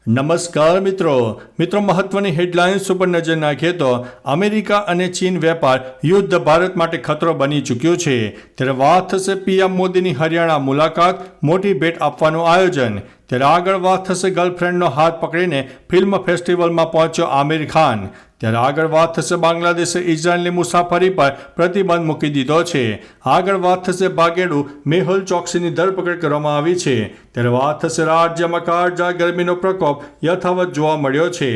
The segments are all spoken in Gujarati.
નમસ્કાર મિત્રો મહત્વની હેડલાઇન્સ ઉપર નજર નાખીએ તો અમેરિકા અને ચીન વેપાર યુદ્ધ ભારત માટે ખતરો બની ચૂક્યો છે ત્યારે વાત થશે પીએમ મોદીની હરિયાણા મુલાકાત, મોટી ભેટ આપવાનું આયોજન. ત્યારે આગળ વાત થશે ગર્લફ્રેન્ડનો હાથ પકડીને ફિલ્મ ફેસ્ટિવલમાં પહોંચ્યો આમિર ખાન. ત્યારે આગળ વાત થશે બાંગ્લાદેશે ઇઝરાયલની મુસાફરી પર પ્રતિબંધ મૂકી દીધો છે. આગળ વાત થશે ભાગેડુ મેહુલ ચોકસીની ધરપકડ કરવામાં આવી છે. ત્યારે વાત થશે રાજ્યમાં કાળઝાળ ગરમીનો પ્રકોપ યથાવત જોવા મળ્યો છે.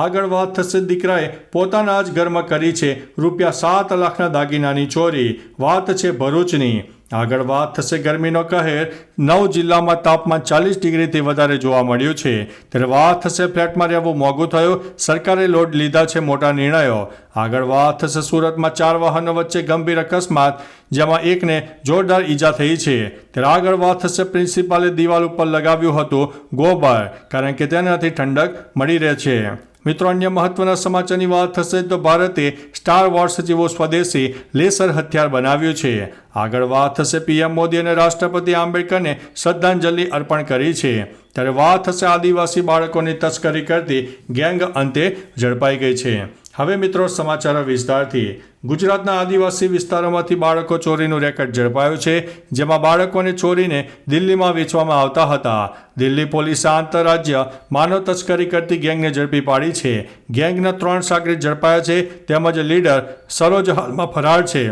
આગળ વાત થશે દીકરાએ પોતાના જ ઘરમાં કરી છે ₹7 લાખના દાગીનાની ચોરી. વાત છે ભરૂચની. આગળ વાત થશે ગરમીનો કહેર, 9 જિલ્લામાં તાપમાન 40 ડિગ્રીથી વધારે જોવા મળ્યું છે. ત્યારે વાત થશે ફ્લેટમાં રહેવું મોંઘું થયું, સરકારે લોડ લીધા છે મોટા નિર્ણયો. આગળ વાત થશે સુરતમાં 4 વાહનો વચ્ચે ગંભીર અકસ્માત, જેમાં એકને જોરદાર ઈજા થઈ છે. ત્યારે આગળ વાત થશે પ્રિન્સિપાલે દિવાલ ઉપર લગાવ્યું હતું ગોબર, કારણ કે તેનાથી ઠંડક મળી રહે છે. મિત્રો અન્ય મહત્વના સમાચારની વાત થશે તો ભારતે સ્ટાર વોર્સ જેવો સ્વદેશી લેસર હથિયાર બનાવ્યું છે. આગળ વાત થશે પીએમ મોદી અને રાષ્ટ્રપતિ આંબેડકરને શ્રદ્ધાંજલિ અર્પણ કરી છે. ત્યારે વાત થશે આદિવાસી બાળકોની તસ્કરી કરતી ગેંગ અંતે ઝડપાઈ ગઈ છે. હવે મિત્રો સમાચારો વિસ્તારથી. ગુજરાતના આદિવાસી વિસ્તારોમાંથી બાળકો ચોરીનું રેકેટ ઝડપાયું છે, જેમાં બાળકોને ચોરીને દિલ્હીમાં વેચવામાં આવતા હતા. દિલ્હી પોલીસે આંતરરાજ્ય માનવ તસ્કરી કરતી ગેંગને ઝડપી પાડી છે. ગેંગના 3 સાગરીત ઝડપાયા છે, તેમજ લીડર સરોજ હાલમાં ફરાર છે.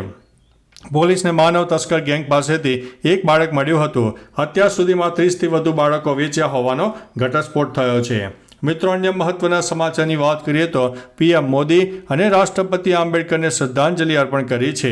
પોલીસને માનવ તસ્કર ગેંગ પાસેથી એક બાળક મળ્યું હતું. અત્યાર સુધીમાં 30થી વધુ બાળકો વેચ્યા હોવાનો ઘટસ્ફોટ થયો છે. મિત્રો અન્ય મહત્વના સમાચારની વાત કરીએ તો પીએમ મોદી અને રાષ્ટ્રપતિ આંબેડકરને શ્રદ્ધાંજલિ અર્પણ કરી છે.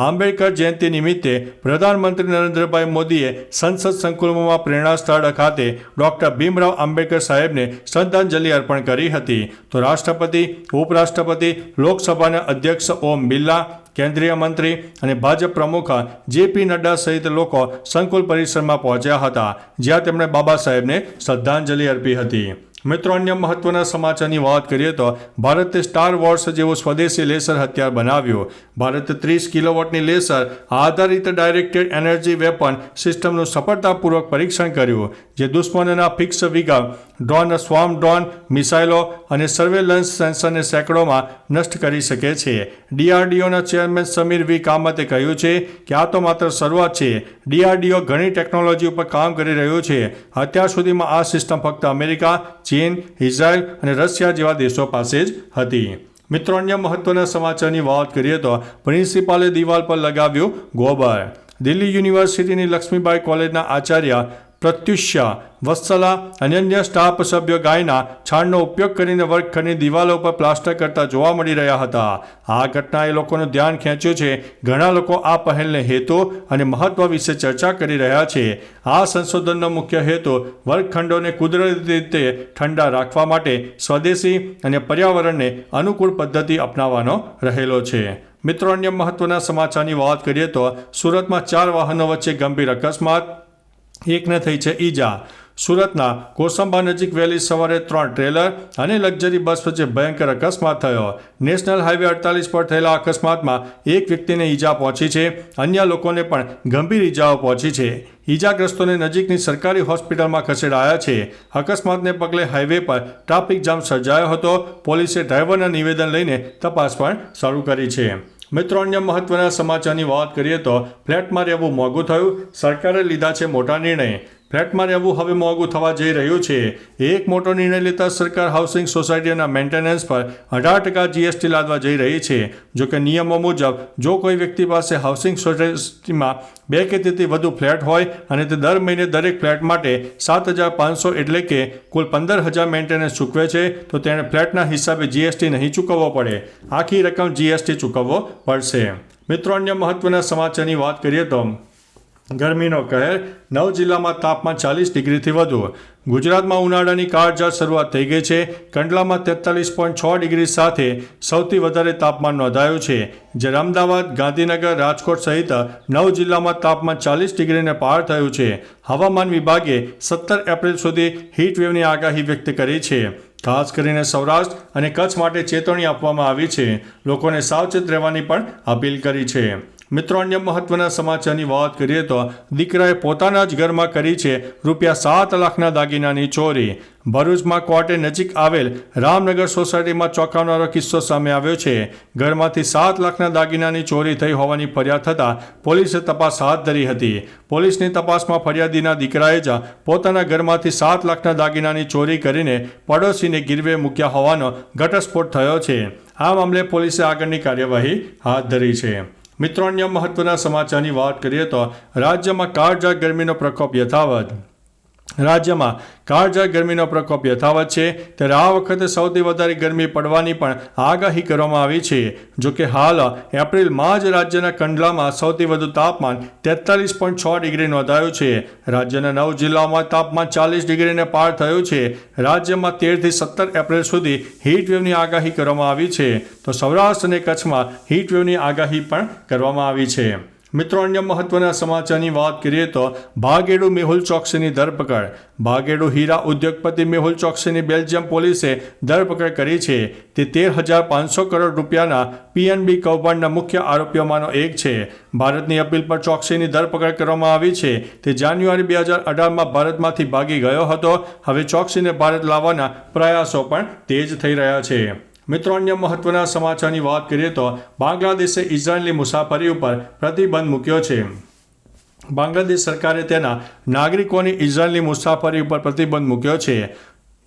આંબેડકર જયંતિ નિમિત્તે પ્રધાનમંત્રી નરેન્દ્રભાઈ મોદીએ સંસદ સંકુલમાં પ્રેરણા સ્થળ ખાતે ડૉક્ટર ભીમરાવ આંબેડકર સાહેબને શ્રદ્ધાંજલિ અર્પણ કરી હતી. તો રાષ્ટ્રપતિ, ઉપરાષ્ટ્રપતિ, લોકસભાના અધ્યક્ષ ઓમ બિરલા, કેન્દ્રીય મંત્રી અને ભાજપ પ્રમુખ જેપી નડ્ડા સહિત લોકો સંકુલ પરિસરમાં પહોંચ્યા હતા, જ્યાં તેમણે બાબા સાહેબને શ્રદ્ધાંજલિ અર્પી હતી. મિત્રો અન્ય મહત્વના સમાચારની વાત કરીએ તો ભારતે સ્ટાર વોર્સ જેવું સ્વદેશી લેસર હથિયાર બનાવ્યું. ભારતે 30 કિલોવોટની લેસર આધારિત ડાયરેક્ટેડ એનર્જી વેપન સિસ્ટમનું સફળતાપૂર્વક પરીક્ષણ કર્યું, જે દુશ્મનોના ફિક્સ વિંગ ડ્રોન, સ્વાર્મ ડ્રોન, મિસાઇલો અને સર્વેલન્સ સેન્સરને સેંકડોમાં નષ્ટ કરી શકે છે. ડીઆરડીઓના ચેરમેન સમીર વી કામતે કહ્યું છે કે આ તો માત્ર શરૂઆત છે. ડીઆરડીઓ ઘણી ટેકનોલોજી ઉપર કામ કરી રહ્યું છે. અત્યાર સુધીમાં આ સિસ્ટમ ફક્ત અમેરિકા, ચીન, ઇઝરાયલ અને રશિયા જેવા દેશો પાસે જ હતી. મિત્રો અન્ય મહત્વના સમાચારની વાત કરીએ તો પ્રિન્સિપાલે દિવાલ પર લગાવ્યું ગોબર. દિલ્હી યુનિવર્સિટીની લક્ષ્મીબાઈ કોલેજના આચાર્ય પ્રત્યુષ્યા વત્સલા અને અન્ય સ્ટાફ સભ્યો ગાયના છાણનો ઉપયોગ કરીને વર્ગખંડની દિવાલો પર પ્લાસ્ટર કરતા જોવા મળી રહ્યા હતા. આ ઘટનાએ લોકોનું ધ્યાન ખેંચ્યું છે. ઘણા લોકો આ પહેલને હેતુ અને મહત્વ વિશે ચર્ચા કરી રહ્યા છે. આ સંશોધનનો મુખ્ય હેતુ વર્ગખંડોને કુદરતી રીતે ઠંડા રાખવા માટે સ્વદેશી અને પર્યાવરણને અનુકૂળ પદ્ધતિ અપનાવવાનો રહેલો છે. મિત્રો અન્ય મહત્વના સમાચારની વાત કરીએ તો સુરતમાં 4 વાહનો વચ્ચે ગંભીર અકસ્માત, એકને થઈ છે ઈજા. સુરતના કોસંબા નજીક વહેલી સવારે 3 ટ્રેલર અને લક્ઝરી બસ વચ્ચે ભયંકર અકસ્માત થયો. નેશનલ હાઈવે 48 પર થયેલા અકસ્માતમાં એક વ્યક્તિને ઈજા પહોંચી છે. અન્ય લોકોને પણ ગંભીર ઈજાઓ પહોંચી છે. ઈજાગ્રસ્તોને નજીકની સરકારી હોસ્પિટલમાં ખસેડાયા છે. અકસ્માતને પગલે હાઈવે પર ટ્રાફિક જામ સર્જાયો હતો. પોલીસે ડ્રાઈવરના નિવેદન લઈને તપાસ પણ શરૂ કરી છે. મિત્રો અન્ય મહત્વના સમાચારની વાત કરીએ તો ફ્લેટમાં રહેવું મોંઘું થયું, સરકારે લીધા છે મોટા નિર્ણય. ફ્લેટમાં રહેવું હવે મોંઘું થવા જઈ રહ્યું છે. એક મોટો નિર્ણય લેતા સરકાર હાઉસિંગ સોસાયટીના મેન્ટેનન્સ પર 18% GST લાદવા જઈ રહી છે. જોકે નિયમો મુજબ જો કોઈ વ્યક્તિ પાસે હાઉસિંગ સોસાયટીમાં 2 કે તેથી વધુ ફ્લેટ હોય અને તે દર મહિને દરેક ફ્લેટ માટે 7,500 એટલે કે કુલ 15,000 મેન્ટેનન્સ ચૂકવે છે, તો તેણે ફ્લેટના હિસાબે GST નહીં ચૂકવવો પડે. આખી રકમ GST ચૂકવવો પડશે. મિત્રો અન્ય મહત્વના સમાચારની વાત કરીએ તો ગરમીનો કહેર, 9 જિલ્લામાં તાપમાન 40 ડિગ્રીથી વધુ. ગુજરાતમાં ઉનાળાની કાળઝાળ શરૂઆત થઈ ગઈ છે. કંડલામાં 43.6 ડિગ્રી સાથે સૌથી વધારે તાપમાન નોંધાયું છે. જ્યારે અમદાવાદ, ગાંધીનગર, રાજકોટ સહિત 9 જિલ્લામાં તાપમાન 40 ડિગ્રીને પાર થયું છે. હવામાન વિભાગે 17 એપ્રિલ સુધી હીટવેવની આગાહી વ્યક્ત કરી છે. ખાસ કરીને સૌરાષ્ટ્ર અને કચ્છ માટે ચેતવણી આપવામાં આવી છે. લોકોને સાવચેત રહેવાની પણ અપીલ કરી છે. મિત્રો અન્ય મહત્વના સમાચારની વાત કરીએ તો દીકરાએ પોતાના જ ઘરમાં કરી છે ₹7 લાખના દાગીનાની ચોરી. ભરૂચમાં કોર્ટે નજીક આવેલ રામનગર સોસાયટીમાં ચોંકાવનારો કિસ્સો સામે આવ્યો છે. ઘરમાંથી ₹7 લાખના દાગીનાની ચોરી થઈ હોવાની ફરિયાદ થતાં પોલીસે તપાસ હાથ ધરી હતી. પોલીસની તપાસમાં ફરિયાદીના દીકરાએ જ પોતાના ઘરમાંથી ₹7 લાખના દાગીનાની ચોરી કરીને પડોશીને ગીરવે મૂક્યા હોવાનો ઘટસ્ફોટ થયો છે. આ મામલે પોલીસે આગળની કાર્યવાહી હાથ ધરી છે. મિત્રો અન્ય મહત્વના સમાચારની વાત કરીએ તો રાજ્યમાં કાળઝાળ ગરમીનો પ્રકોપ યથાવત. રાજ્યમાં કાળઝાળ ગરમીનો પ્રકોપ યથાવત છે ત્યારે આ વખતે સૌથી વધારે ગરમી પડવાની પણ આગાહી કરવામાં આવી છે. જોકે હાલ એપ્રિલમાં જ રાજ્યના કંડલામાં સૌથી વધુ તાપમાન 43.6 ડિગ્રી નોંધાયું છે. રાજ્યના 9 જિલ્લાઓમાં તાપમાન 40 ડિગ્રીને પાર થયું છે. રાજ્યમાં 13 થી 17 એપ્રિલ સુધી હીટવેવની આગાહી કરવામાં આવી છે. તો સૌરાષ્ટ્ર અને કચ્છમાં હીટવેવની આગાહી પણ કરવામાં આવી છે. મિત્રો અન્ય મહત્વના સમાચારની વાત કરીએ તો ભાગેડુ મેહુલ ચોકસીની ધરપકડ. ભાગેડુ હીરા ઉદ્યોગપતિ મેહુલ ચોકસીની બેલ્જિયમ પોલીસે ધરપકડ કરી છે. તે 13,500 કરોડ રૂપિયાના PNB કૌભાંડના મુખ્ય આરોપીઓમાંનો એક છે. ભારતની અપીલ પર ચોકસીની ધરપકડ કરવામાં આવી છે. તે જાન્યુઆરી 2018માં ભારતમાંથી ભાગી ગયો હતો. હવે ચોકસીને ભારત લાવવાના પ્રયાસો પણ તેજ થઈ રહ્યા છે. મિત્રો અન્ય મહત્વના સમાચારની વાત કરીએ તો બાંગ્લાદેશે ઇઝરાયલની મુસાફરી ઉપર પ્રતિબંધ મૂક્યો છે. બાંગ્લાદેશ સરકારે તેના નાગરિકોની ઇઝરાયલની મુસાફરી ઉપર પ્રતિબંધ મૂક્યો છે.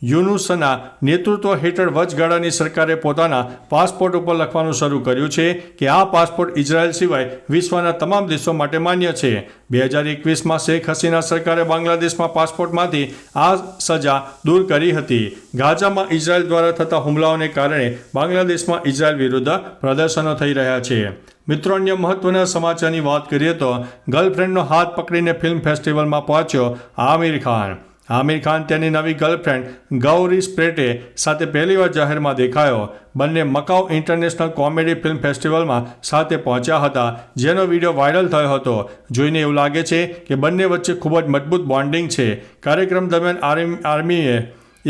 યુનુસના નેતૃત્વ હેઠળ વચગાળાની સરકારે પોતાના પાસપોર્ટ ઉપર લખવાનું શરૂ કર્યું છે કે આ પાસપોર્ટ ઇઝરાયલ સિવાય વિશ્વના તમામ દેશો માટે માન્ય છે. 2021માં શેખ હસીના સરકારે બાંગ્લાદેશમાં પાસપોર્ટમાંથી આ સજા દૂર કરી હતી. ગાઝામાં ઇઝરાયલ દ્વારા થતા હુમલાઓને કારણે બાંગ્લાદેશમાં ઇઝરાયલ વિરુદ્ધ પ્રદર્શનો થઈ રહ્યા છે. મિત્રો અન્ય મહત્વના સમાચારની વાત કરીએ તો ગર્લફ્રેન્ડનો હાથ પકડીને ફિલ્મ ફેસ્ટિવલમાં પહોંચ્યો આમિર ખાન. આમિર ખાન તેની નવી ગર્લફ્રેન્ડ ગૌરી સ્પ્રેટે સાથે પહેલીવાર જાહેરમાં દેખાયો. બંને મકાઉ ઇન્ટરનેશનલ કોમેડી ફિલ્મ ફેસ્ટિવલમાં સાથે પહોંચ્યા હતા, જેનો વિડીયો વાયરલ થયો હતો. જોઈને એવું લાગે છે કે બંને વચ્ચે ખૂબ જ મજબૂત બોન્ડિંગ છે. કાર્યક્રમ દરમિયાન આર્મીએ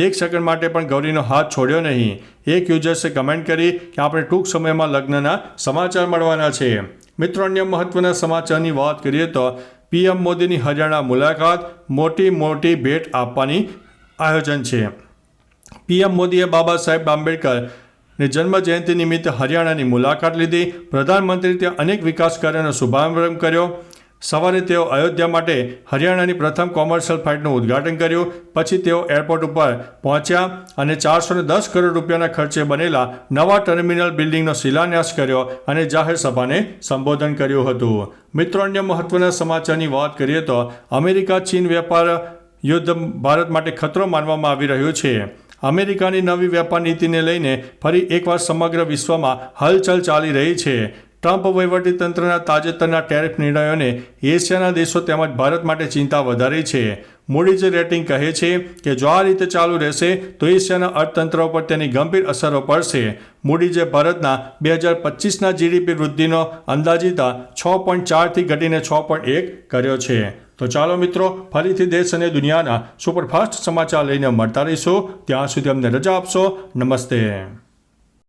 એક સેકન્ડ માટે પણ ગૌરીનો હાથ છોડ્યો નહીં. એક યુઝર્સે કમેન્ટ કરી કે આપણે ટૂંક સમયમાં લગ્નના સમાચાર મળવાના છે. મિત્રો અન્ય મહત્વના સમાચારની વાત કરીએ તો PM મોદીની હરિયાણા મુલાકાત, મોટી ભેટ આપવાની આયોજન છે. PM મોદીએ બાબા સાહેબ આંબેડકરની જન્મ જયંતિ નિમિત્તે હરિયાણાની મુલાકાત લીધી. પ્રધાનમંત્રી ત્યાં અનેક વિકાસ કાર્યોનો શુભારંભ કર્યો. સવારે તેઓ અયોધ્યા માટે હરિયાણાની પ્રથમ કોમર્શિયલ ફ્લાઇટનું ઉદ્ઘાટન કર્યું. પછી તેઓ એરપોર્ટ ઉપર પહોંચ્યા અને 410 કરોડ રૂપિયાના ખર્ચે બનેલા નવા ટર્મિનલ બિલ્ડિંગનો શિલાન્યાસ કર્યો અને જાહેર સભાને સંબોધન કર્યું હતું. મિત્રો અન્ય મહત્વના સમાચારની વાત કરીએ તો અમેરિકા ચીન વેપાર યુદ્ધ ભારત માટે ખતરો માનવામાં આવી રહ્યું છે. અમેરિકાની નવી વેપાર નીતિને લઈને ફરી એકવાર સમગ્ર વિશ્વમાં હલચલ ચાલી રહી છે. ટ્રમ્પ વહીવટીતંત્રના તાજેતરના ટેરિફ નિર્ણયોને એશિયાના દેશો તેમજ ભારત માટે ચિંતા વધારી છે. મૂડીઝ રેટિંગ કહે છે કે જો આ રીતે ચાલુ રહેશે તો એશિયાના અર્થતંત્ર પર તેની ગંભીર અસરો પડશે. મૂડીઝે ભારતના 2025ના GDP વૃદ્ધિનો અંદાજિત 6.4થી ઘટીને 6.1 કર્યો છે. તો ચાલો મિત્રો, ફરીથી દેશ અને દુનિયાના સુપરફાસ્ટ સમાચાર લઈને મળતા રહીશું. ત્યાં સુધી અમને રજા આપશો. નમસ્તે.